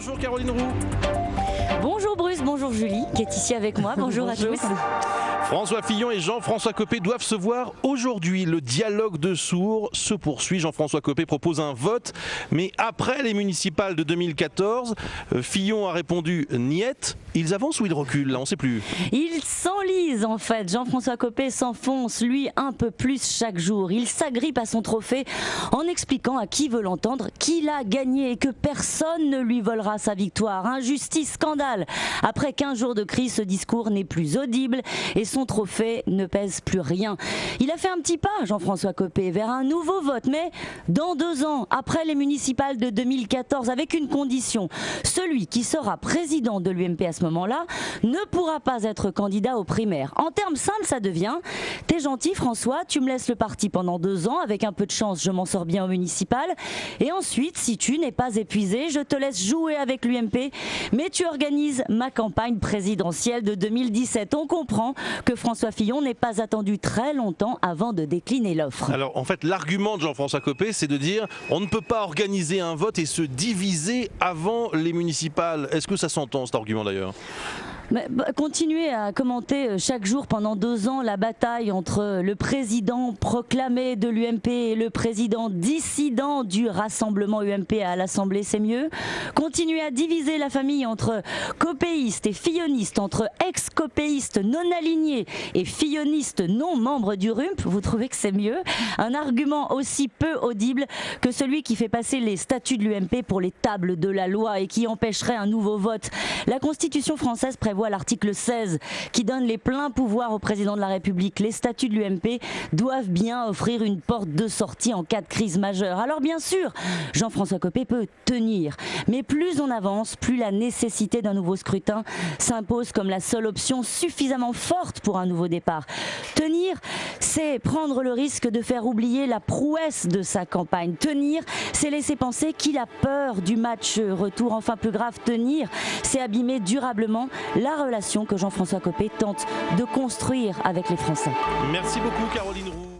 Bonjour Caroline Roux. Bonjour Bruce, bonjour Julie qui est ici avec moi, bonjour à tous. François Fillon et Jean-François Copé doivent se voir aujourd'hui. Le dialogue de sourds se poursuit. Jean-François Copé propose un vote, mais après les municipales de 2014, Fillon a répondu niet. Ils avancent ou ils reculent là, on ne sait plus. Ils s'enlisent en fait. Jean-François Copé s'enfonce, lui, un peu plus chaque jour. Il s'agrippe à son trophée en expliquant à qui veut l'entendre qu'il a gagné et que personne ne lui volera sa victoire. Injustice, scandale. Après 15 jours de crise, ce discours n'est plus audible et son trophée ne pèse plus rien. Il a fait un petit pas, Jean-François Copé, vers un nouveau vote, mais dans 2 ans, après les municipales de 2014, avec une condition. Celui qui sera président de l'UMP à ce moment-là ne pourra pas être candidat aux primaires. En termes simples, ça devient « T'es gentil François, tu me laisses le parti pendant 2 ans, avec un peu de chance, je m'en sors bien au municipal. Et ensuite, si tu n'es pas épuisé, je te laisse jouer avec l'UMP, mais tu organises ma campagne présidentielle de 2017. » On comprend que François Fillon n'ait pas attendu très longtemps avant de décliner l'offre. Alors en fait, l'argument de Jean-François Copé, c'est de dire on ne peut pas organiser un vote et se diviser avant les municipales. Est-ce que ça s'entend cet argument d'ailleurs ? Continuer à commenter chaque jour pendant 2 ans la bataille entre le président proclamé de l'UMP et le président dissident du rassemblement UMP à l'Assemblée, c'est mieux. Continuer à diviser la famille entre copéistes et fillonistes, entre ex-copéistes non alignés et fillonistes non membres du RUMP, vous trouvez que c'est mieux? Un argument aussi peu audible que celui qui fait passer les statuts de l'UMP pour les tables de la loi et qui empêcherait un nouveau vote. La Constitution française prévoit l'article 16 qui donne les pleins pouvoirs au président de la République. Les statuts de l'UMP doivent bien offrir une porte de sortie en cas de crise majeure. Alors bien sûr, Jean-François Copé peut tenir, mais plus on avance, plus la nécessité d'un nouveau scrutin s'impose comme la seule option suffisamment forte pour un nouveau départ. Tenir, c'est prendre le risque de faire oublier la prouesse de sa campagne. Tenir, c'est laisser penser qu'il a peur du match retour. Enfin, plus grave, tenir, c'est abîmer durablement la relation que Jean-François Copé tente de construire avec les Français. Merci beaucoup Caroline Roux.